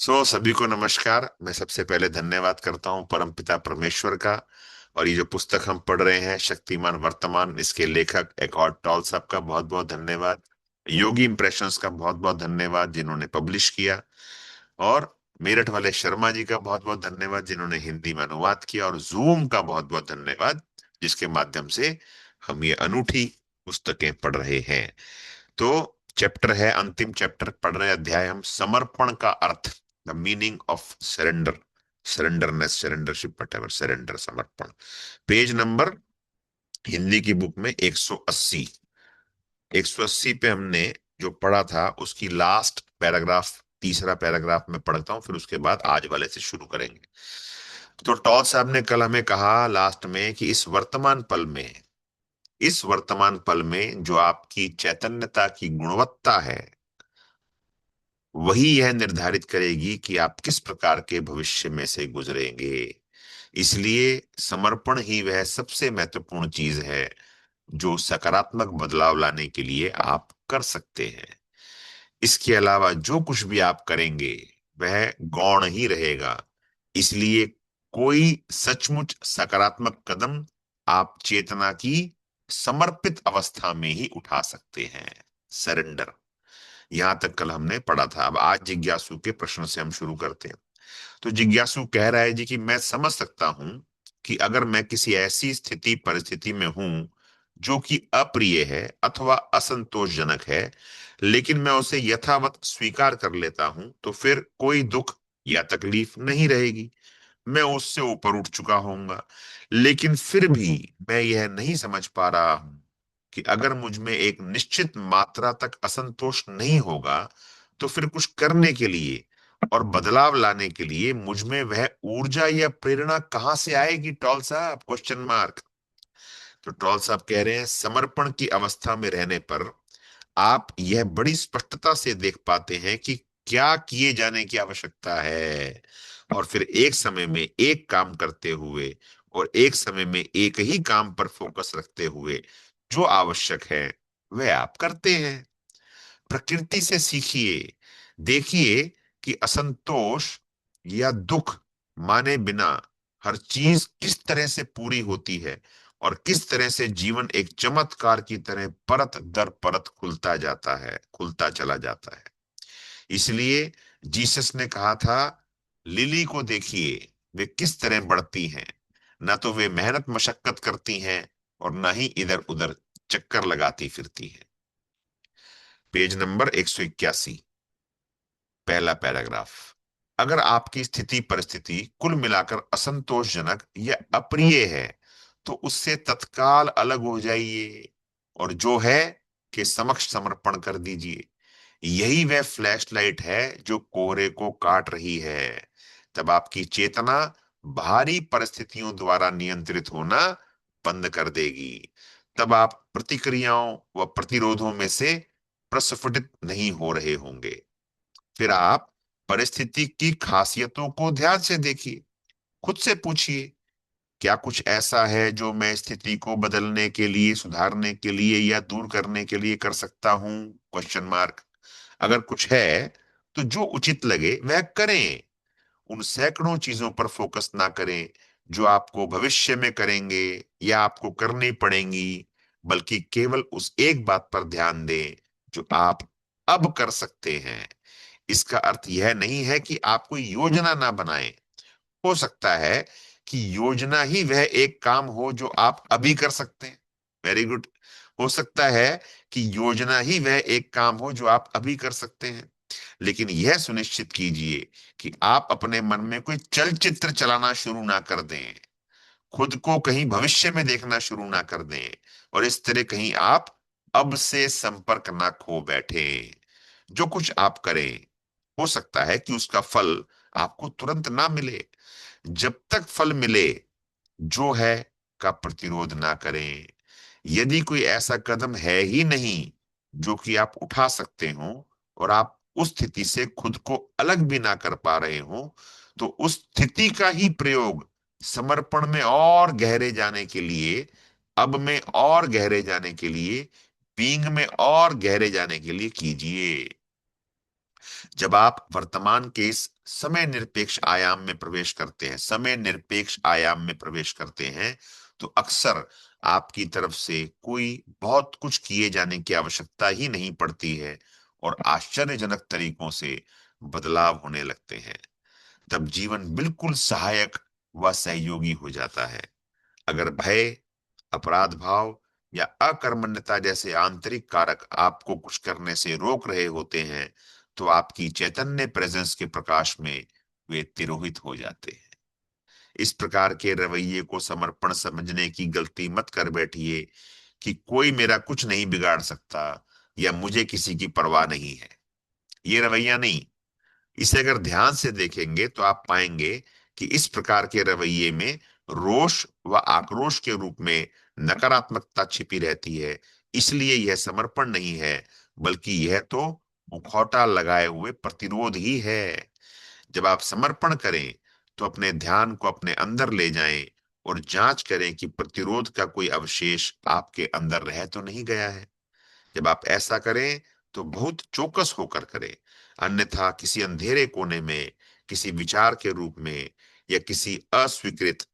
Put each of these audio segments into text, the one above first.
सभी को नमस्कार। मैं सबसे पहले धन्यवाद करता हूं परमपिता परमेश्वर का। और ये जो पुस्तक हम पढ़ रहे हैं, शक्तिमान वर्तमान, इसके लेखक एकॉर्ड टॉल साहब का बहुत बहुत धन्यवाद। योगी इंप्रेशंस का बहुत बहुत धन्यवाद जिन्होंने पब्लिश किया। और मेरठ वाले शर्मा जी का बहुत बहुत धन्यवाद जिन्होंने हिंदी में अनुवाद किया। और जूम का बहुत बहुत धन्यवाद जिसके माध्यम से हम ये अनूठी पुस्तकें पढ़ रहे हैं। तो चैप्टर है, अंतिम चैप्टर पढ़ रहे अध्याय हम, समर्पण का अर्थ, the meaning of surrender. Surrenderness, surrendership, whatever, surrender, समर्पण। पेज नंबर हिंदी की बुक में 180। 180 पे हमने जो पढ़ा था उसकी लास्ट पैराग्राफ, तीसरा पैराग्राफ में पढ़ता हूं, फिर उसके बाद आज वाले से शुरू करेंगे। तो टॉल साहब ने कल हमें कहा लास्ट में कि इस वर्तमान पल में जो आपकी चैतन्यता की गुणवत्ता है, वही यह निर्धारित करेगी कि आप किस प्रकार के भविष्य में से गुजरेंगे। इसलिए समर्पण ही वह सबसे महत्वपूर्ण चीज है जो सकारात्मक बदलाव लाने के लिए आप कर सकते हैं। इसके अलावा जो कुछ भी आप करेंगे वह गौण ही रहेगा। इसलिए कोई सचमुच सकारात्मक कदम आप चेतना की समर्पित अवस्था में ही उठा सकते हैं। सरेंडर, यहां तक कल हमने पढ़ा था। अब आज जिज्ञासु के प्रश्न से हम शुरू करते हैं। तो जिज्ञासु कह रहा है जी कि मैं समझ सकता हूं कि अगर मैं किसी ऐसी स्थिति परिस्थिति में हूं जो कि अप्रिय है अथवा असंतोषजनक है, लेकिन मैं उसे यथावत स्वीकार कर लेता हूं, तो फिर कोई दुख या तकलीफ नहीं रहेगी। मैं उससे ऊपर उठ चुका होऊंगा। लेकिन फिर भी मैं यह नहीं समझ पा रहा हूं कि अगर मुझ में एक निश्चित मात्रा तक असंतोष नहीं होगा, तो फिर कुछ करने के लिए और बदलाव लाने के लिए मुझ में वह ऊर्जा या प्रेरणा कहाँ से आएगी? टॉल साहब, क्वेश्चन मार्क। तो टॉल साहब कह रहे हैं, समर्पण की अवस्था में रहने पर आप यह बड़ी स्पष्टता से देख पाते हैं कि क्या किए जाने की आवश्यकता है। और फिर एक समय में एक काम करते हुए और एक समय में एक ही काम पर फोकस रखते हुए जो आवश्यक है वह आप करते हैं। प्रकृति से सीखिए। देखिए कि असंतोष या दुख माने बिना हर चीज किस तरह से पूरी होती है और किस तरह से जीवन एक चमत्कार की तरह परत दर परत खुलता चला जाता है। इसलिए जीसस ने कहा था, लिली को देखिए, वे किस तरह बढ़ती हैं। ना तो वे मेहनत मशक्कत करती हैं और ना ही इधर उधर चक्कर लगाती फिरती हैं। पेज नंबर 181, पहला पैराग्राफ। अगर आपकी स्थिति परिस्थिति कुल मिलाकर असंतोषजनक या अप्रिय है, तो उससे तत्काल अलग हो जाइए और जो है के समक्ष समर्पण कर दीजिए। यही वह फ्लैश लाइट है जो कोहरे को काट रही है। तब आपकी चेतना बाहरी परिस्थितियों द्वारा नियंत्रित होना बंद कर देगी। तब आप प्रतिक्रियाओं व प्रतिरोधों में से प्रस्फुटित नहीं हो रहे होंगे। फिर आप परिस्थिति की खासियतों को ध्यान से देखिए। खुद से पूछिए, क्या कुछ ऐसा है जो मैं स्थिति को बदलने के लिए, सुधारने के लिए या दूर करने के लिए कर सकता हूं? Question mark. अगर कुछ है तो जो उचित लगे वह करें। उन सैकड़ों चीजों पर फोकस ना करें जो आपको भविष्य में करेंगे या आपको करनी पड़ेंगी, बल्कि केवल उस एक बात पर ध्यान दें जो आप अब कर सकते हैं। इसका अर्थ यह नहीं है कि आप कोई योजना ना बनाएं। हो सकता है कि योजना ही वह एक काम हो जो आप अभी कर सकते हैं। Very good. हो सकता है कि योजना ही वह एक काम हो जो आप अभी कर सकते हैं। लेकिन यह सुनिश्चित कीजिए कि आप अपने मन में कोई चलचित्र चलाना शुरू ना कर दें, खुद को कहीं भविष्य में देखना शुरू ना कर दें, और इस तरह कहीं आप अब से संपर्क ना खो बैठे। जो कुछ आप करें, हो सकता है कि उसका फल आपको तुरंत ना मिले। जब तक फल मिले, जो है का प्रतिरोध ना करें। यदि कोई ऐसा कदम है ही नहीं जो कि आप उठा सकते हो और आप उस स्थिति से खुद को अलग भी ना कर पा रहे हो, तो उस स्थिति का ही प्रयोग समर्पण में और गहरे जाने के लिए, अब में और गहरे जाने के लिए, बीइंग में और गहरे जाने के लिए कीजिए। जब आप वर्तमान के इस समय निरपेक्ष आयाम में प्रवेश करते हैं, समय निरपेक्ष आयाम में प्रवेश करते हैं, तो अक्सर आपकी तरफ से कोई बहुत कुछ किए जाने की आवश्यकता ही नहीं पड़ती है और आश्चर्यजनक तरीकों से बदलाव होने लगते हैं। तब जीवन बिल्कुल सहायक व सहयोगी हो जाता है। अगर भय, अपराध भाव या अकर्मण्यता जैसे आंतरिक कारक आपको कुछ करने से रोक रहे होते हैं, तो आपकी चैतन्य प्रेजेंस के प्रकाश में वे तिरोहित हो जाते हैं। इस प्रकार के रवैये को समर्पण समझने की गलती मत कर बैठिए कि कोई मेरा कुछ नहीं बिगाड़ सकता या मुझे किसी की परवाह नहीं है। ये रवैया नहीं। इसे अगर ध्यान से देखेंगे तो आप पाएंगे कि इस प्रकार के रवैये में रोष व आक्रोश के रूप में नकारात्मकता छिपी रहती है। इसलिए यह समर्पण नहीं है, बल्कि यह तो मुखौटा लगाए हुए प्रतिरोध ही है। जब आप समर्पण करें तो अपने ध्यान को अपने अंदर ले जाएं और जांच करें कि प्रतिरोध का कोई अवशेष आपके अंदर रह तो नहीं गया है। जब आप ऐसा करें तो बहुत चौकस होकर करें, अन्यथा किसी अंधेरे कोने में, किसी विचार के रूप में या किसी अस्वीकृत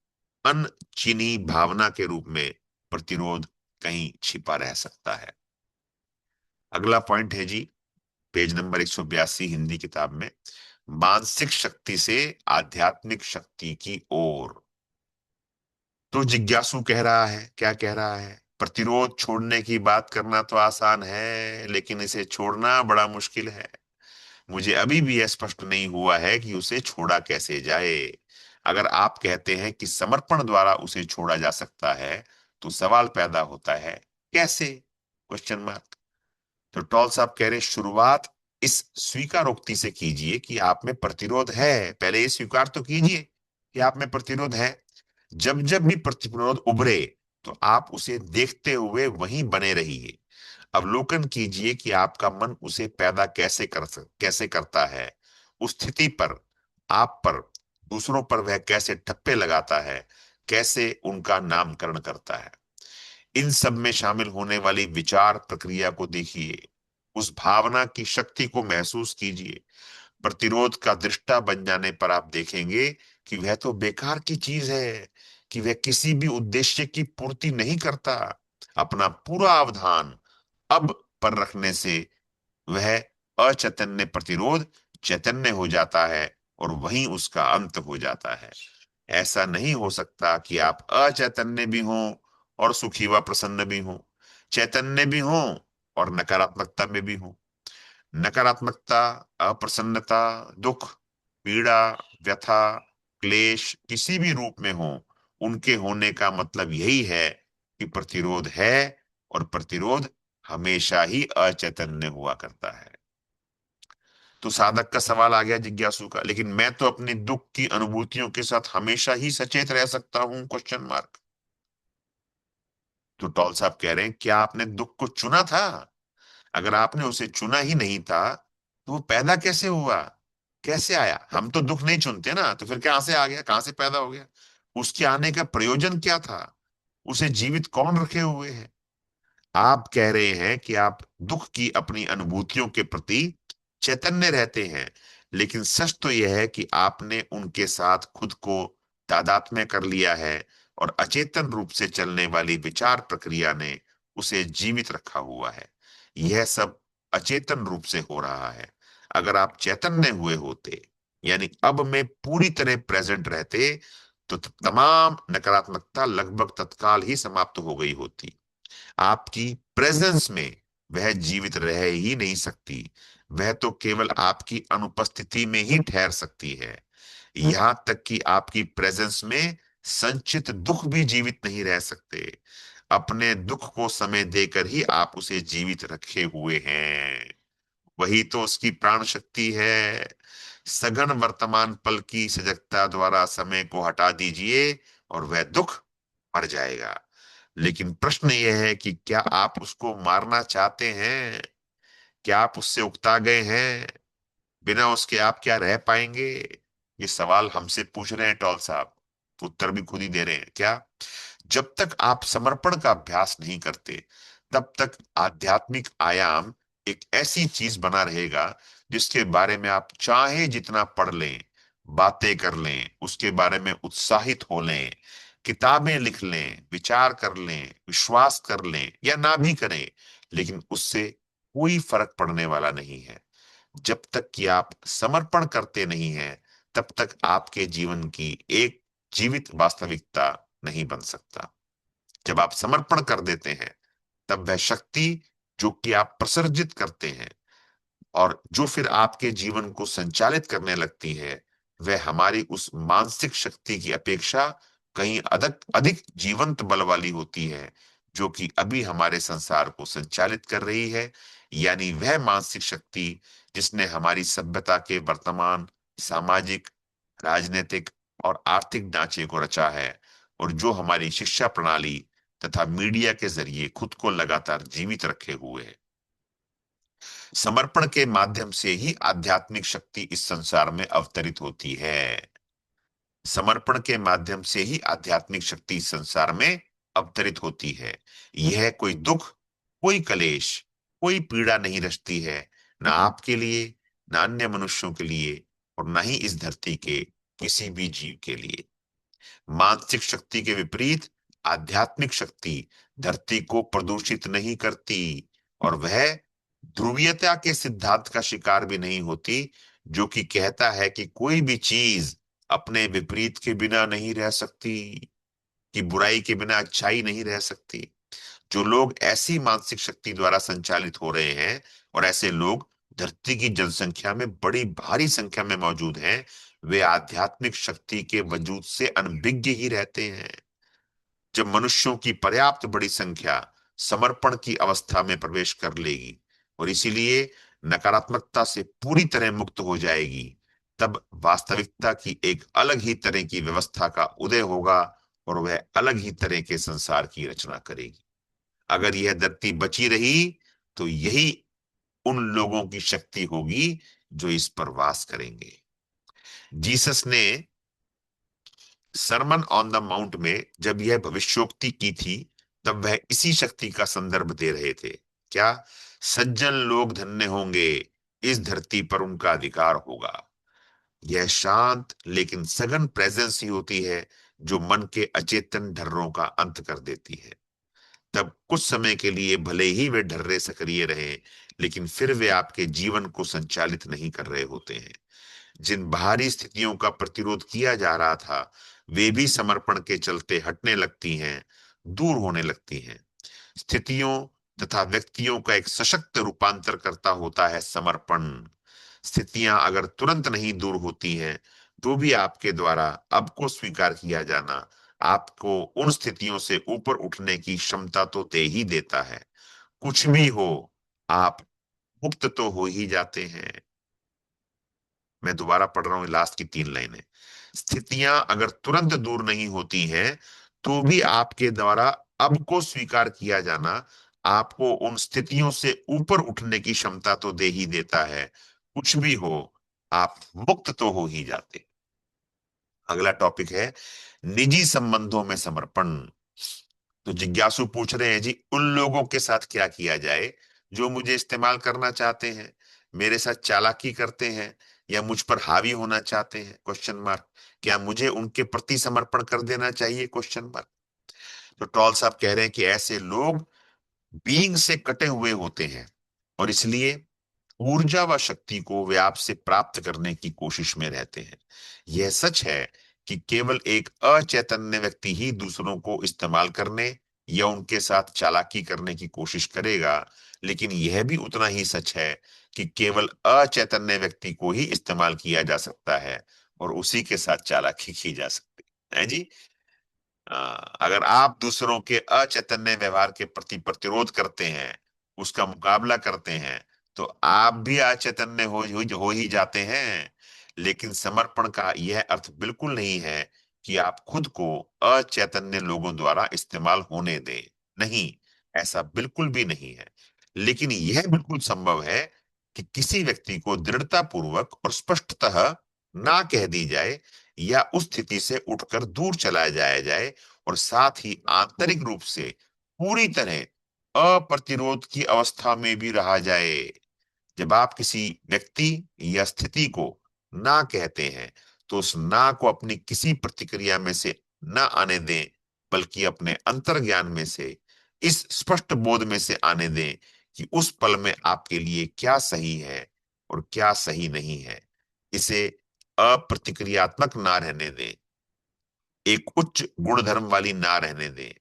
अनचिनी भावना के रूप में प्रतिरोध कहीं छिपा रह सकता है। अगला पॉइंट है जी, पेज नंबर 182 हिंदी किताब में, मानसिक शक्ति से आध्यात्मिक शक्ति की ओर। तो जिज्ञासु कह रहा है, क्या कह रहा है? प्रतिरोध छोड़ने की बात करना तो आसान है, लेकिन इसे छोड़ना बड़ा मुश्किल है। मुझे अभी भी स्पष्ट नहीं हुआ है कि उसे छोड़ा कैसे जाए। अगर आप कहते हैं कि समर्पण द्वारा उसे छोड़ा जा सकता है, तो सवाल पैदा होता है, कैसे? Question mark. तो टॉल साहब कह रहे, शुरुआत इस स्वीकारोक्ति से कीजिए कि आप में प्रतिरोध है। पहले ये स्वीकार तो कीजिए कि आप में प्रतिरोध है। जब जब भी प्रतिरोध उभरे, तो आप उसे देखते हुए वहीं बने रहिए। अवलोकन कीजिए कि आपका मन उसे पैदा कैसे करता है। उस स्थिति पर, आप पर, दूसरों पर वह कैसे ठप्पे लगाता है, कैसे उनका नामकरण करता है। इन सब में शामिल होने वाली विचार प्रक्रिया को देखिए, उस भावना की शक्ति को महसूस कीजिए। प्रतिरोध का दृष्टा बन जाने पर आप देखेंगे कि वह तो बेकार की चीज है, कि वह किसी भी उद्देश्य की पूर्ति नहीं करता। अपना पूरा अवधान अब पर रखने से वह अचैतन्य प्रतिरोध चैतन्य हो जाता है और वहीं उसका अंत हो जाता है। ऐसा नहीं हो सकता कि आप अचैतन्य भी हों और सुखी व प्रसन्न भी हों, चैतन्य भी हों और नकारात्मकता में भी हों। नकारात्मकता, अप्रसन्नता, दुख, पीड़ा, व्यथा, क्लेश किसी भी रूप में हो, उनके होने का मतलब यही है कि प्रतिरोध है, और प्रतिरोध हमेशा ही अचैतन्य हुआ करता है। तो साधक का सवाल आ गया, जिज्ञासु का, लेकिन मैं तो अपने दुख की अनुभूतियों के साथ हमेशा ही सचेत रह सकता हूं? Question mark. तो टॉल साहब कह रहे हैं, क्या आपने दुख को चुना था? अगर आपने उसे चुना ही नहीं था, तो वो पैदा कैसे हुआ, कैसे आया? हम तो दुख नहीं चुनते ना, तो फिर कहां से आ गया, कहां से पैदा हो गया? उसके आने का प्रयोजन क्या था? उसे जीवित कौन रखे हुए है? आप कह रहे हैं कि आप दुख की अपनी अनुभूतियों के प्रति चैतन्य रहते हैं, लेकिन सच तो यह है कि आपने उनके साथ खुद को तादात्म्य कर लिया है और अचेतन रूप से चलने वाली विचार प्रक्रिया ने उसे जीवित रखा हुआ है। यह सब अचेतन रूप से हो रहा है। अगर आप चैतन्य हुए होते, यानी अब में पूरी तरह प्रेजेंट रहते, तो तमाम नकारात्मकता लगभग तत्काल ही समाप्त हो गई होती। आपकी प्रेजेंस में वह जीवित रह ही नहीं सकती। वह तो केवल आपकी अनुपस्थिति में ही ठहर सकती है। यहां तक कि आपकी प्रेजेंस में संचित दुख भी जीवित नहीं रह सकते। अपने दुख को समय देकर ही आप उसे जीवित रखे हुए हैं। वही तो उसकी प्राण शक्ति है। सघन वर्तमान पल की सजगता द्वारा समय को हटा दीजिए और वह दुख मर जाएगा। लेकिन प्रश्न यह है कि क्या आप उसको मारना चाहते हैं? क्या आप उससे उकता गए हैं? बिना उसके आप क्या रह पाएंगे? ये सवाल हमसे पूछ रहे हैं टॉल साहब, तो उत्तर भी खुद ही दे रहे हैं क्या? जब तक आप समर्पण का अभ्यास नहीं करते, तब तक आध्यात्मिक आयाम एक ऐसी चीज बना रहेगा जिसके बारे में आप चाहे जितना पढ़ लें, बातें कर लें, उसके बारे में उत्साहित हो लें, किताबें लिख लें, विचार कर लें, विश्वास कर लें या ना भी करें, लेकिन उससे कोई फर्क पड़ने वाला नहीं है। जब तक कि आप समर्पण करते नहीं हैं, तब तक आपके जीवन की एक जीवित वास्तविकता नहीं बन सकता। जब आप समर्पण कर देते हैं, तब वह शक्ति जो कि आप प्रसर्जित करते हैं और जो फिर आपके जीवन को संचालित करने लगती है, वह हमारी उस मानसिक शक्ति की अपेक्षा कहीं अधिक अधिक जीवंत बल वाली होती है, जो कि अभी हमारे संसार को संचालित कर रही है। यानी वह मानसिक शक्ति जिसने हमारी सभ्यता के वर्तमान सामाजिक, राजनीतिक और आर्थिक ढांचे को रचा है, और जो हमारी शिक्षा प्रणाली तथा मीडिया के जरिए खुद को लगातार जीवित रखे हुए है। समर्पण के माध्यम से ही आध्यात्मिक शक्ति इस संसार में अवतरित होती है। समर्पण के माध्यम से ही आध्यात्मिक शक्ति इस संसार में अवतरित होती है। यह कोई दुख, कोई कलेश, कोई पीड़ा नहीं रचती है, ना आपके लिए, ना अन्य मनुष्यों के लिए, और ना ही इस धरती के किसी भी जीव के लिए। मानसिक शक्ति के विपरीत आध्यात्मिक शक्ति धरती को प्रदूषित नहीं करती, और वह ध्रुवीयता के सिद्धांत का शिकार भी नहीं होती, जो कि कहता है कि कोई भी चीज अपने विपरीत के बिना नहीं रह सकती, कि बुराई के बिना अच्छाई नहीं रह सकती। जो लोग ऐसी मानसिक शक्ति द्वारा संचालित हो रहे हैं, और ऐसे लोग धरती की जनसंख्या में बड़ी भारी संख्या में मौजूद हैं, वे आध्यात्मिक शक्ति के वजूद से अनभिज्ञ ही रहते हैं। जब मनुष्यों की पर्याप्त बड़ी संख्या समर्पण की अवस्था में प्रवेश कर लेगी और इसीलिए नकारात्मकता से पूरी तरह मुक्त हो जाएगी, तब वास्तविकता की एक अलग ही तरह की व्यवस्था का उदय होगा, और वह अलग ही तरह के संसार की रचना करेगी। अगर यह धरती बची रही, तो यही उन लोगों की शक्ति होगी जो इस पर वास करेंगे। जीसस ने सरमन ऑन द माउंट में जब यह भविष्योक्ति की थी, तब वह इसी शक्ति का संदर्भ दे रहे थे। क्या? सज्जन लोग धन्य होंगे, इस धरती पर उनका अधिकार होगा। यह शांत लेकिन सघन प्रेजेंस ही होती है, जो मन के अचेतन ढर्रों का अंत कर देती है। तब कुछ समय के लिए भले ही वे ढर्रे सक्रिय रहे, लेकिन फिर वे आपके जीवन को संचालित नहीं कर रहे होते हैं। जिन बाहरी स्थितियों का प्रतिरोध किया जा रहा था, वे भी समर्पण के चलते हटने लगती हैं, दूर होने लगती हैं। स्थितियों तथा व्यक्तियों का एक सशक्त रूपांतर करता होता है समर्पण। स्थितियां अगर तुरंत नहीं दूर होती हैं, तो भी आपके द्वारा अब को स्वीकार किया जाना आपको उन स्थितियों से ऊपर उठने की क्षमता तो दे ही देता है। कुछ भी हो, आप मुक्त तो हो ही जाते हैं। मैं दोबारा पढ़ रहा हूं लास्ट की 3 लाइनें। स्थितियां अगर तुरंत दूर नहीं होती हैं, तो भी आपके द्वारा अब को स्वीकार किया जाना आपको उन स्थितियों से ऊपर उठने की क्षमता तो दे ही देता है। कुछ भी हो, आप मुक्त तो हो ही जाते। अगला टॉपिक है निजी संबंधों में समर्पण। तो जिज्ञासु पूछ रहे हैं, जी उन लोगों के साथ क्या किया जाए जो मुझे इस्तेमाल करना चाहते हैं, मेरे साथ चालाकी करते हैं, या मुझ पर हावी होना चाहते हैं? Question mark. क्या मुझे उनके प्रति समर्पण कर देना चाहिए? Question mark. तो टॉल साहब कह रहे हैं कि ऐसे लोग बीइंग से कटे हुए होते हैं, और इसलिए ऊर्जा व शक्ति को वे आपसे प्राप्त करने की कोशिश में रहते हैं। यह सच है कि केवल एक अचैतन्य व्यक्ति ही दूसरों को इस्तेमाल करने या उनके साथ चालाकी करने की कोशिश करेगा, लेकिन यह भी उतना ही सच है कि केवल अचैतन्य व्यक्ति को ही इस्तेमाल किया जा सकता है और उसी के साथ चालाकी की जा सकती है जी। अगर आप दूसरों के अचैतन्य व्यवहार के प्रति प्रतिरोध करते हैं, उसका मुकाबला करते हैं, तो आप भी अचैतन्य हो ही जाते हैं। लेकिन समर्पण का यह अर्थ बिल्कुल नहीं है कि आप खुद को अचैतन्य लोगों द्वारा इस्तेमाल होने दें। नहीं, ऐसा बिल्कुल भी नहीं है। लेकिन यह बिल्कुल संभव है कि किसी व्यक्ति को दृढ़ता पूर्वक और स्पष्टतः ना कह दी जाए, या उस स्थिति से उठकर दूर चला जाया जाए, और साथ ही आंतरिक रूप से पूरी तरह अप्रतिरोध की अवस्था में भी रहा जाए। जब आप किसी व्यक्ति या स्थिति को ना कहते हैं, तो उस ना को अपनी किसी प्रतिक्रिया में से ना आने दें, बल्कि अपने अंतर्ज्ञान में से, इस स्पष्ट बोध में से आने दें कि उस पल में आपके लिए क्या सही है और क्या सही नहीं है। इसे अप्रतिक्रियात्मक ना रहने दें, एक उच्च गुणधर्म वाली ना रहने दें,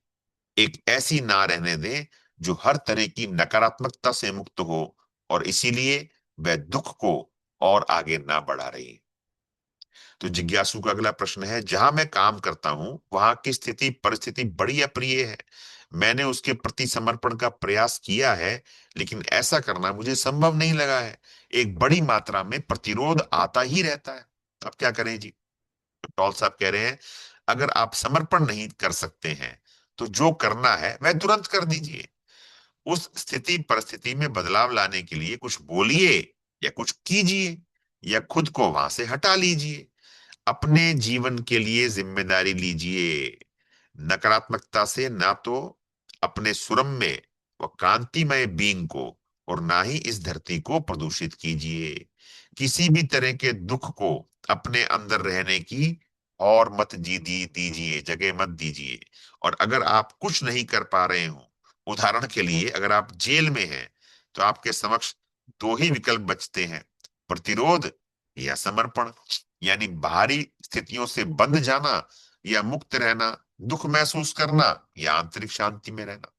एक ऐसी ना रहने दें जो हर तरह की नकारात्मकता से मुक्त हो, और इसीलिए वह दुख को और आगे ना बढ़ा रही। तो जिज्ञासु का अगला प्रश्न है, जहां मैं काम करता हूं वहां की स्थिति परिस्थिति बड़ी अप्रिय है। मैंने उसके प्रति समर्पण का प्रयास किया है, लेकिन ऐसा करना मुझे संभव नहीं लगा है। एक बड़ी मात्रा में प्रतिरोध आता ही रहता है। अब क्या करें जी? तो टॉल साहब कह रहे हैं, अगर आप समर्पण नहीं कर सकते हैं, तो जो करना है वह तुरंत कर दीजिए। उस स्थिति परिस्थिति में बदलाव लाने के लिए कुछ बोलिए या कुछ कीजिए, या खुद को वहां से हटा लीजिए। अपने जीवन के लिए जिम्मेदारी लीजिए। नकारात्मकता से ना तो अपने सुरम्य व कांतिमय बींग को, और ना ही इस धरती को प्रदूषित कीजिए। किसी भी तरह के दुख को अपने अंदर रहने की और मत जी दी दीजिए, जगह मत दीजिए। और अगर आप कुछ नहीं कर पा रहे हो, उदाहरण के लिए अगर आप जेल में हैं, तो आपके समक्ष दो ही विकल्प बचते हैं, प्रतिरोध या समर्पण। यानी बाहरी स्थितियों से बंध जाना या मुक्त रहना, दुख महसूस करना या आंतरिक शांति में रहना।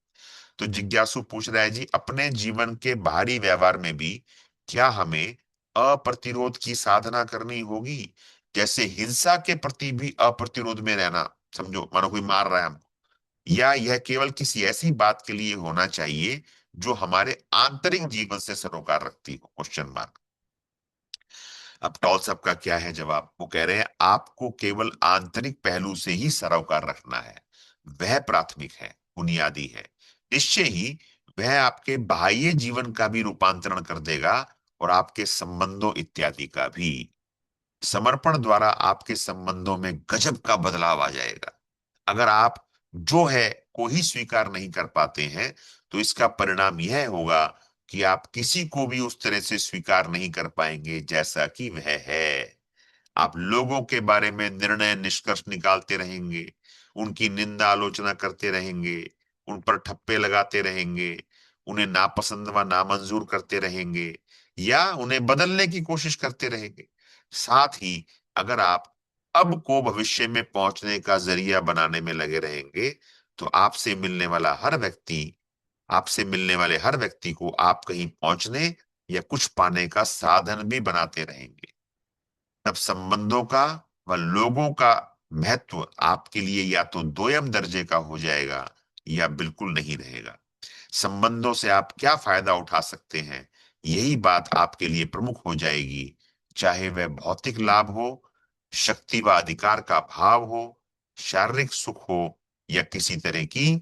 तो जिज्ञासु पूछ रहा है जी, अपने जीवन के बाहरी व्यवहार में भी क्या हमें अप्रतिरोध की साधना करनी होगी? जैसे हिंसा के प्रति भी अप्रतिरोध में रहना, समझो मानो कोई मार रहा है हमको, या यह केवल किसी ऐसी बात के लिए होना चाहिए जो हमारे आंतरिक जीवन से सरोकार रखती हो? Question mark. अब टॉल साहब का क्या है जवाब? वो कह रहे हैं, आपको केवल आंतरिक पहलू से ही सरोकार रखना है। वह प्राथमिक है, बुनियादी है। निश्चय ही वह आपके बाह्य जीवन का भी रूपांतरण कर देगा, और आपके संबंधों इत्यादि का भी। समर्पण द्वारा आपके संबंधों में गजब का बदलाव आ जाएगा। अगर आप जो है को ही स्वीकार नहीं कर पाते हैं, तो इसका परिणाम यह होगा कि आप किसी को भी उस तरह से स्वीकार नहीं कर पाएंगे जैसा कि वह है। आप लोगों के बारे में निर्णय निष्कर्ष निकालते रहेंगे, उनकी निंदा आलोचना करते रहेंगे, उन पर ठप्पे लगाते रहेंगे, उन्हें नापसंद व नामंजूर करते रहेंगे, या उन्हें बदलने की कोशिश करते रहेंगे। साथ ही अगर आप अब को भविष्य में पहुंचने का जरिया बनाने में लगे रहेंगे, तो आपसे मिलने वाले हर व्यक्ति को आप कहीं पहुंचने या कुछ पाने का साधन भी बनाते रहेंगे। तब संबंधों का व लोगों का महत्व आपके लिए या तो दोयम दर्जे का हो जाएगा, या बिल्कुल नहीं रहेगा। संबंधों से आप क्या फायदा उठा सकते हैं, यही बात आपके लिए प्रमुख हो जाएगी। चाहे वह भौतिक लाभ हो, शक्ति व अधिकार का भाव हो, शारीरिक सुख हो, या किसी तरह की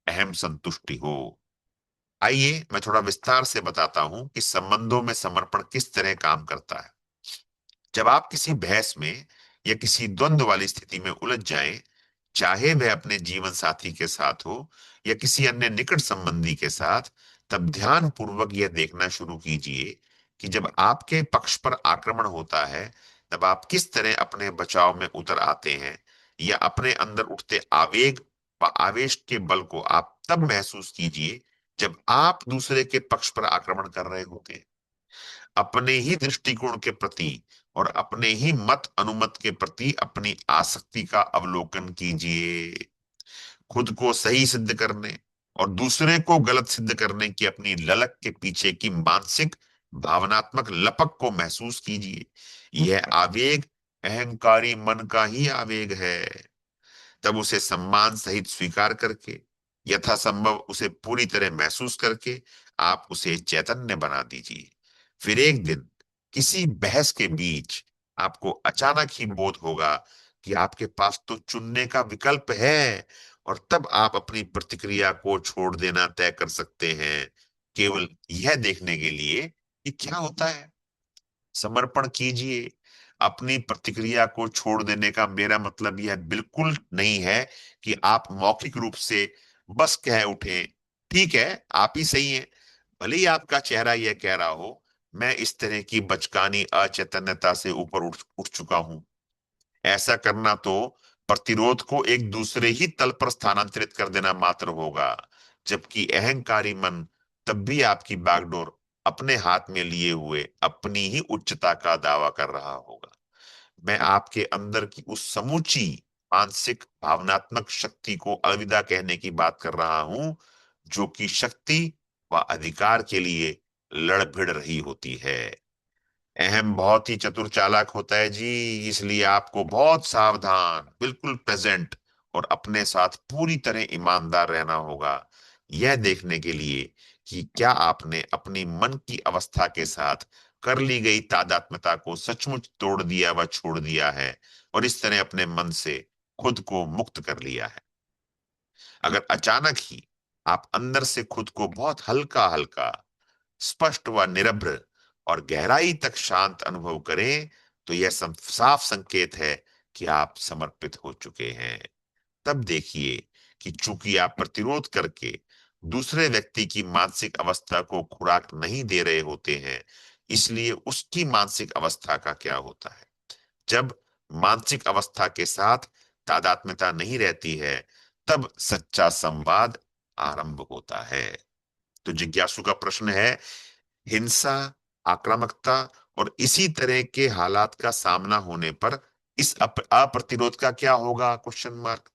अहम संतुष्टि हो। आइए मैं थोड़ा विस्तार से बताता हूं कि संबंधों में समर्पण किस तरह काम करता है। जब आप किसी बहस में या किसी द्वंद्व वाली स्थिति में उलझ जाएं, चाहे वह अपने जीवन साथी के साथ हो या किसी अन्य निकट संबंधी के साथ, तब ध्यान पूर्वक यह देखना शुरू कीजिए कि जब आपके पक्ष पर आक्रमण होता है, तब आप किस तरह अपने बचाव में उतर आते हैं, या अपने अंदर उठते आवेग व आवेश के बल को आप तब महसूस कीजिए जब आप दूसरे के पक्ष पर आक्रमण कर रहे होते हैं। अपने ही दृष्टिकोण के प्रति और अपने ही मत अनुमत के प्रति अपनी आसक्ति का अवलोकन कीजिए। खुद को सही सिद्ध करने और दूसरे को गलत सिद्ध करने की अपनी ललक के पीछे की मानसिक भावनात्मक लपक को महसूस कीजिए। यह आवेग अहंकारी मन का ही आवेग है। तब उसे सम्मान सहित स्वीकार करके, यथासंभव उसे पूरी तरह महसूस करके, आप उसे चैतन्य बना दीजिए। फिर एक दिन किसी बहस के बीच आपको अचानक ही बोध होगा कि आपके पास तो चुनने का विकल्प है, और तब आप अपनी प्रतिक्रिया को छोड़ देना तय कर सकते हैं, केवल यह देखने के लिए कि क्या होता है। समर्पण कीजिए। अपनी प्रतिक्रिया को छोड़ देने का मेरा मतलब यह बिल्कुल नहीं है कि आप मौखिक रूप से बस कह उठे, ठीक है आप ही सही हैं। भले ही आपका चेहरा यह कह रहा हो, मैं इस तरह की बचकानी अचैतन्यता से ऊपर उठ उठ चुका हूं। ऐसा करना तो प्रतिरोध को एक दूसरे ही तल पर स्थानांतरित कर देना मात्र होगा, जबकि अहंकारी मन तब भी आपकी बागडोर अपने हाथ में लिए हुए अपनी ही उच्चता का दावा कर रहा होगा। मैं आपके अंदर की उस समूची मानसिक भावनात्मक शक्ति को अलविदा कहने की बात कर रहा हूं, जो कि शक्ति व अधिकार के लिए लड़ भिड़ रही होती है। अहम बहुत ही चतुर चालाक होता है जी, इसलिए आपको बहुत सावधान, बिल्कुल प्रेजेंट और अपने साथ पूरी तरह ईमानदार रहना होगा, यह देखने के लिए कि क्या आपने अपनी मन की अवस्था के साथ कर ली गई तादात्म्यता को सचमुच तोड़ दिया व छोड़ दिया है, और इस तरह अपने मन से खुद को मुक्त कर लिया है। अगर अचानक ही आप अंदर से खुद को बहुत हल्का हल्का, स्पष्ट व निरभ्र और गहराई तक शांत अनुभव करें, तो यह साफ संकेत है कि आप समर्पित हो चुके हैं। तब देखिए कि चूंकि आप प्रतिरोध करके दूसरे व्यक्ति की मानसिक अवस्था को खुराक नहीं दे रहे होते हैं, इसलिए उसकी मानसिक अवस्था का क्या होता है। जब मानसिक अवस्था के साथ तादात्म्यता नहीं रहती है, तब सच्चा संवाद आरंभ होता है। तो जिज्ञासु का प्रश्न है, हिंसा, आक्रामकता और इसी तरह के हालात का सामना होने पर इस अप्रतिरोध का क्या होगा, क्वेश्चन मार्क।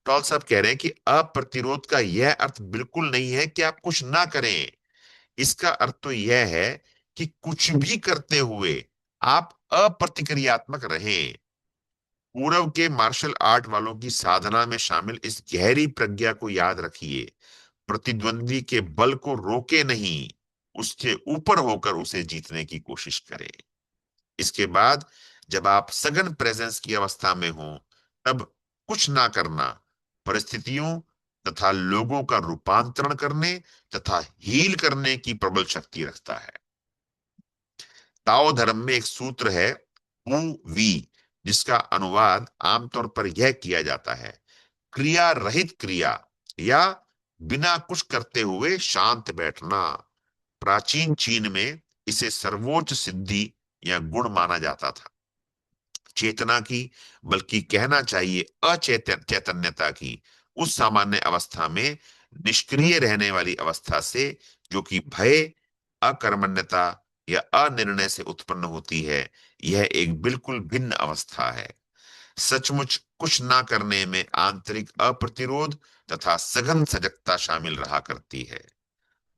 टॉल साहब कह रहे हैं कि अप्रतिरोध का यह अर्थ बिल्कुल नहीं है कि आप कुछ ना करें। इसका अर्थ तो यह है कि कुछ भी करते हुए आप अप्रतिक्रियात्मक रहें। पूर्व के मार्शल आर्ट वालों की साधना में शामिल इस गहरी प्रज्ञा को याद रखिए। प्रतिद्वंदी के बल को रोके नहीं, उसके ऊपर होकर उसे जीतने की कोशिश करें। इसके बाद जब आप सघन प्रेजेंस की अवस्था में हो, तब कुछ ना करना परिस्थितियों तथा लोगों का रूपांतरण करने तथा हील करने की प्रबल शक्ति रखता है। ताओ धर्म में एक सूत्र है, हु वी, जिसका अनुवाद आमतौर पर यह किया जाता है, क्रिया रहित क्रिया, या बिना कुछ करते हुए शांत बैठना। प्राचीन चीन में इसे सर्वोच्च सिद्धि या गुण माना जाता था, चेतना की, बल्कि कहना चाहिए चैतन्यता की उस सामान्य अवस्था में निष्क्रिय रहने वाली अवस्था से, जो कि भय, अकर्मण्यता या अनिर्णय से उत्पन्न होती है। यह एक बिल्कुल भिन्न अवस्था है। सचमुच कुछ ना करने में आंतरिक अप्रतिरोध तथा सघन सजगता शामिल रहा करती है।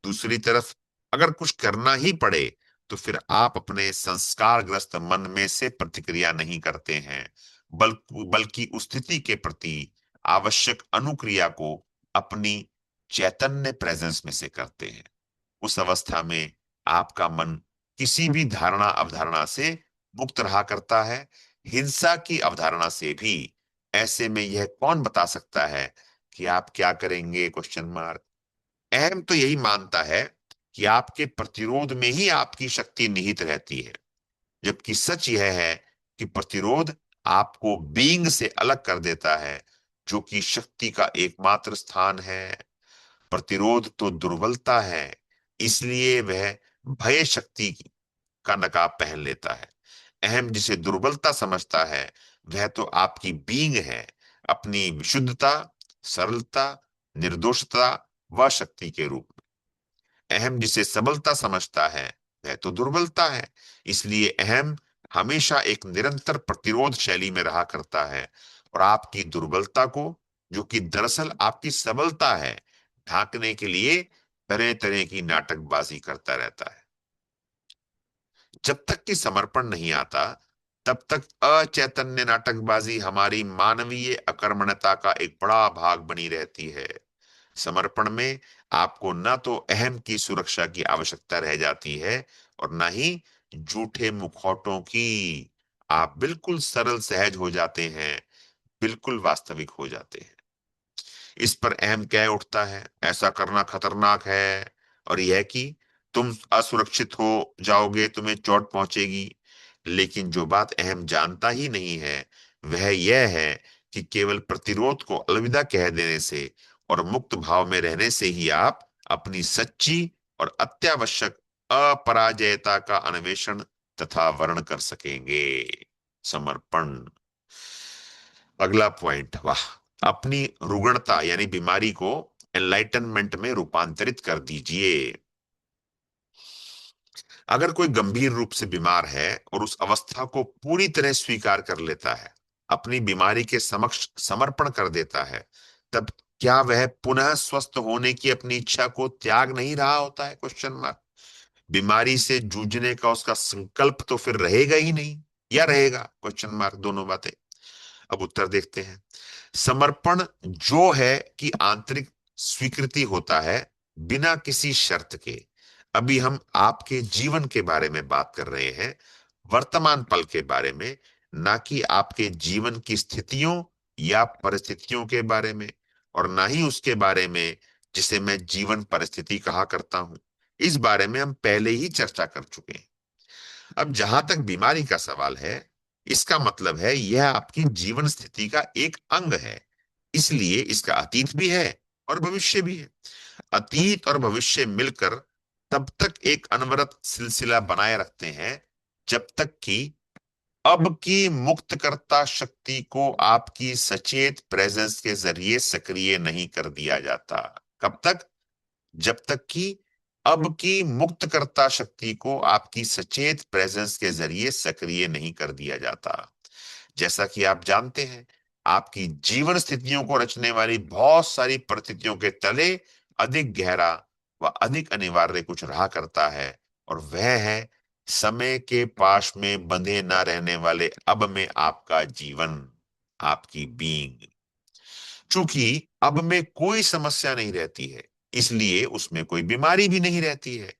दूसरी तरफ अगर कुछ करना ही पड़े, तो फिर आप अपने संस्कारग्रस्त मन में से प्रतिक्रिया नहीं करते हैं, बल्कि उस स्थिति के प्रति आवश्यक अनुक्रिया को अपनी चैतन्य प्रेजेंस में से करते हैं। उस अवस्था में आपका मन किसी भी धारणा अवधारणा से मुक्त रहा करता है, हिंसा की अवधारणा से भी। ऐसे में यह कौन बता सकता है कि आप क्या करेंगे, क्वेश्चन मार्क। अहम तो यही मानता है कि आपके प्रतिरोध में ही आपकी शक्ति निहित रहती है, जबकि सच यह है कि प्रतिरोध आपको बीइंग से अलग कर देता है, जो कि शक्ति का एकमात्र स्थान है। प्रतिरोध तो दुर्बलता है, इसलिए वह भय शक्ति का नकाब पहन लेता है। अहम जिसे दुर्बलता समझता है, वह तो आपकी बीइंग है, अपनी विशुद्धता, सरलता, निर्दोषता व शक्ति के रूप में। अहम जिसे सबलता समझता है, वह तो दुर्बलता है, इसलिए अहम हमेशा एक निरंतर प्रतिरोध शैली में रहा करता है, और आपकी दुर्बलता को, जो कि दरअसल आपकी सबलता है, ढांकने के लिए तरह तरह की नाटकबाजी करता रहता है। जब तक कि समर्पण नहीं आता, तब तक अचैतन्य नाटकबाजी हमारी मानवीय अकर्मण्यता का एक बड़ा भाग बनी रहती है। समर्पण में आपको न तो अहम की सुरक्षा की आवश्यकता रह जाती है, और न ही झूठे मुखौटों की। आप बिल्कुल सरल सहज हो जाते हैं, बिल्कुल वास्तविक हो जाते हैं। इस पर अहम कह उठता है, ऐसा करना खतरनाक है, और यह कि तुम असुरक्षित हो जाओगे, तुम्हें चोट पहुंचेगी। लेकिन जो बात अहम जानता ही नहीं है, वह यह है कि केवल प्रतिरोध को अलविदा कह देने से और मुक्त भाव में रहने से ही आप अपनी सच्ची और अत्यावश्यक अपराजयता का अन्वेषण तथा वर्ण कर सकेंगे। समर्पण। अगला पॉइंट, वाह। अपनी रुग्णता यानी बीमारी को एनलाइटनमेंट में रूपांतरित कर दीजिए। अगर कोई गंभीर रूप से बीमार है और उस अवस्था को पूरी तरह स्वीकार कर लेता है, अपनी बीमारी के समक्ष समर्पण कर देता है, तब क्या वह पुनः स्वस्थ होने की अपनी इच्छा को त्याग नहीं रहा होता है? Question mark. बीमारी से जूझने का उसका संकल्प तो फिर रहेगा ही नहीं, या रहेगा? क्वेश्चन मार्क, दोनों बातें। अब उत्तर देखते हैं। समर्पण जो है कि आंतरिक स्वीकृति होता है बिना किसी शर्त के। अभी हम आपके जीवन के बारे में बात कर रहे हैं, वर्तमान पल के बारे में, ना कि आपके जीवन की स्थितियों या परिस्थितियों के बारे में, और ना ही उसके बारे में जिसे मैं जीवन परिस्थिति कहा करता हूं। इस बारे में हम पहले ही चर्चा कर चुके हैं। अब जहां तक बीमारी का सवाल है, इसका मतलब है यह आपकी जीवन स्थिति का एक अंग है, इसलिए इसका अतीत भी है और भविष्य भी है। अतीत और भविष्य मिलकर तब तक एक अनवरत सिलसिला बनाए रखते हैं जब तक कि अब की मुक्तकर्ता शक्ति को आपकी सचेत प्रेजेंस के जरिए सक्रिय नहीं कर दिया जाता। कब तक? जब तक कि अब की मुक्तकर्ता शक्ति को आपकी सचेत प्रेजेंस के जरिए सक्रिय नहीं कर दिया जाता। जैसा कि आप जानते हैं, आपकी जीवन स्थितियों को रचने वाली बहुत सारी परिस्थितियों के तले अधिक गहरा व अधिक अनिवार्य कुछ रहा करता है, और वह है समय के पाश में बंधे न रहने वाले अब में आपका जीवन, आपकी बीइंग। चूंकि अब में कोई समस्या नहीं रहती है, इसलिए उसमें कोई बीमारी भी नहीं रहती है।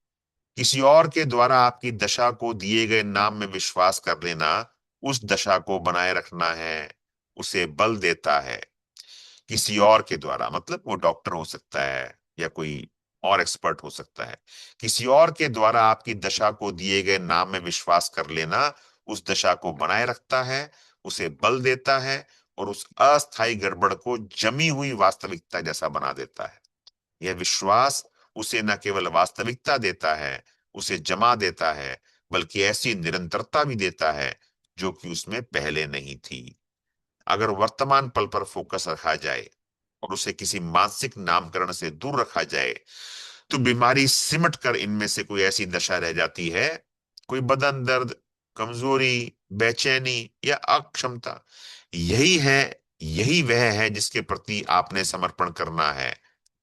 किसी और के द्वारा आपकी दशा को दिए गए नाम में विश्वास कर लेना उस दशा को बनाए रखना है, उसे बल देता है। किसी और के द्वारा मतलब वो डॉक्टर हो सकता है या कोई और एक्सपर्ट हो सकता है। किसी और के द्वारा आपकी दशा को दिए गए नाम में विश्वास कर लेना उस दशा को बनाए रखता है, उसे बल देता है, और उस अस्थायी गड़बड़ को जमी हुई वास्तविकता जैसा बना देता है। यह विश्वास उसे न केवल वास्तविकता देता है, उसे जमा देता है, बल्कि ऐसी निरंतरता भी देता है जो कि उसमें पहले नहीं थी। अगर वर्तमान पल पर फोकस रखा जाए और उसे किसी मानसिक नामकरण से दूर रखा जाए, तो बीमारी सिमट कर इनमें से कोई ऐसी दशा रह जाती है, कोई बदन दर्द, कमजोरी, बेचैनी या अक्षमता। यही है, यही वह है जिसके प्रति आपने समर्पण करना है।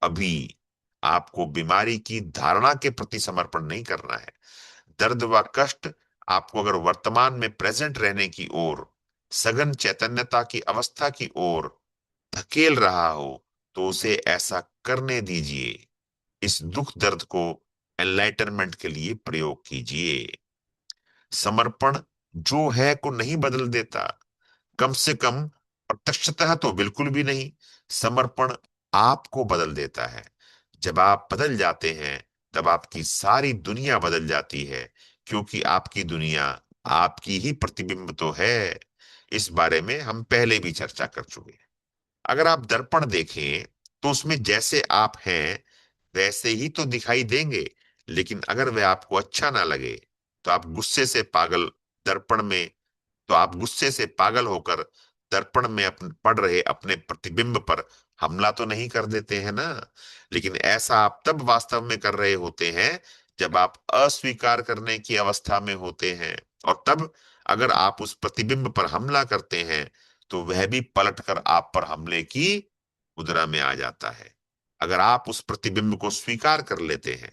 अभी आपको बीमारी की धारणा के प्रति समर्पण नहीं करना है। दर्द व कष्ट आपको अगर वर्तमान में प्रेजेंट रहने की ओर, सघन चैतन्यता की अवस्था की ओर धकेल रहा हो, तो उसे ऐसा करने दीजिए। इस दुख दर्द को एनलाइटनमेंट के लिए प्रयोग कीजिए। समर्पण जो है को नहीं बदल देता, कम से कम प्रत्यक्षतः तो बिल्कुल भी नहीं। समर्पण आपको बदल देता है। जब आप बदल जाते हैं, तब आपकी सारी दुनिया बदल जाती है, क्योंकि आपकी दुनिया आपकी ही प्रतिबिंब तो है। इस बारे में हम पहले भी चर्चा कर चुके हैं। अगर आप दर्पण देखें तो उसमें जैसे आप हैं वैसे ही तो दिखाई देंगे, लेकिन अगर वह आपको अच्छा ना लगे तो आप गुस्से से पागल दर्पण में तो आप गुस्से से पागल होकर दर्पण में पड़ रहे अपने प्रतिबिंब पर हमला तो नहीं कर देते हैं ना। लेकिन ऐसा आप तब वास्तव में कर रहे होते हैं जब आप अस्वीकार करने की अवस्था में होते हैं, और तब अगर आप उस प्रतिबिंब पर हमला करते हैं तो वह भी पलटकर आप पर हमले की मुद्रा में आ जाता है। अगर आप उस प्रतिबिंब को स्वीकार कर लेते हैं,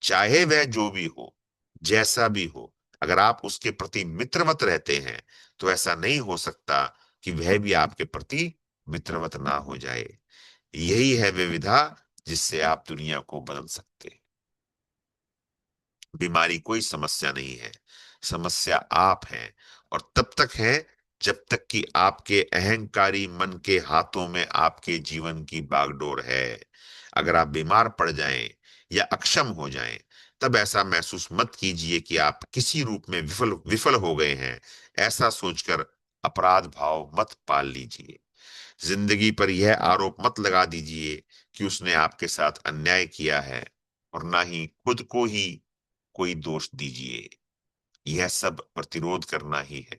चाहे वह जो भी हो, जैसा भी हो, अगर आप उसके प्रति मित्रवत रहते हैं, तो ऐसा नहीं हो सकता कि वह भी आपके प्रति मित्रवत ना हो जाए। यही है विविधा जिससे आप दुनिया को बदल सकते हैं। बीमारी कोई समस्या नहीं है, समस्या आप हैं, और तब तक है जब तक कि आपके अहंकारी मन के हाथों में आपके जीवन की बागडोर है। अगर आप बीमार पड़ जाएं या अक्षम हो जाएं, तब ऐसा महसूस मत कीजिए कि आप किसी रूप में विफल विफल हो गए हैं। ऐसा सोचकर अपराध भाव मत पाल लीजिए। जिंदगी पर यह आरोप मत लगा दीजिए कि उसने आपके साथ अन्याय किया है, और ना ही खुद को ही कोई दोष दीजिए। यह सब प्रतिरोध करना ही है।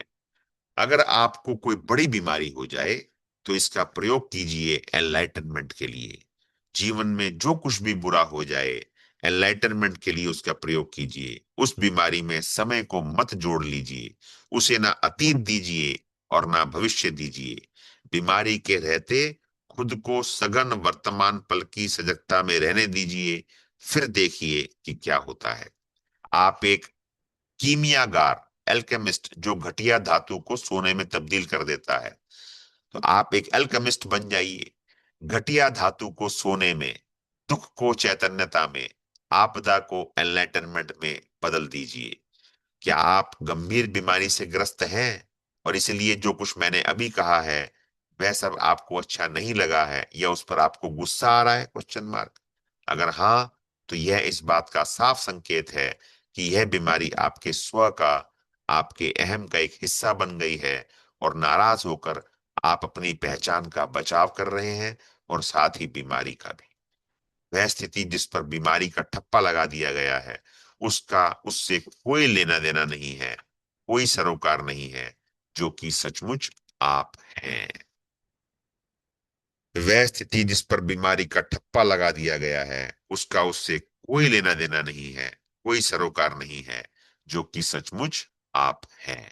अगर आपको कोई बड़ी बीमारी हो जाए तो इसका प्रयोग कीजिए एनलाइटनमेंट के लिए। जीवन में जो कुछ भी बुरा हो जाए, एनलाइटनमेंट के लिए उसका प्रयोग कीजिए। उस बीमारी में समय को मत जोड़ लीजिए। उसे ना अतीत दीजिए और ना भविष्य दीजिए। बीमारी के रहते खुद को सघन वर्तमान पल की सजगता में रहने दीजिए। फिर देखिए कि क्या होता है। आप एक कीमियागार, एल्केमिस्ट, जो घटिया धातु को सोने में तब्दील कर देता है, तो आप एक एल्केमिस्ट बन जाइए। घटिया धातु को सोने में, दुख को चैतन्यता में, आपदा को एनलाइटनमेंट में बदल दीजिए। क्या आप गंभीर बीमारी से ग्रस्त हैं और इसलिए जो कुछ मैंने अभी कहा है वह सब आपको अच्छा नहीं लगा है, या उस पर आपको गुस्सा आ रहा है? Question mark. अगर हाँ, तो यह इस बात का साफ संकेत है कि यह बीमारी आपके स्व का, आपके अहम का एक हिस्सा बन गई है, और नाराज होकर आप अपनी पहचान का बचाव कर रहे हैं और साथ ही बीमारी का भी। वह स्थिति जिस पर बीमारी का ठप्पा लगा दिया गया है, उसका उससे कोई लेना देना नहीं है, कोई सरोकार नहीं है, जो कि सचमुच आप हैं। वह स्थिति जिस पर बीमारी का ठप्पा लगा दिया गया है, उसका उससे कोई लेना देना नहीं है, कोई सरोकार नहीं है, जो कि सचमुच आप हैं।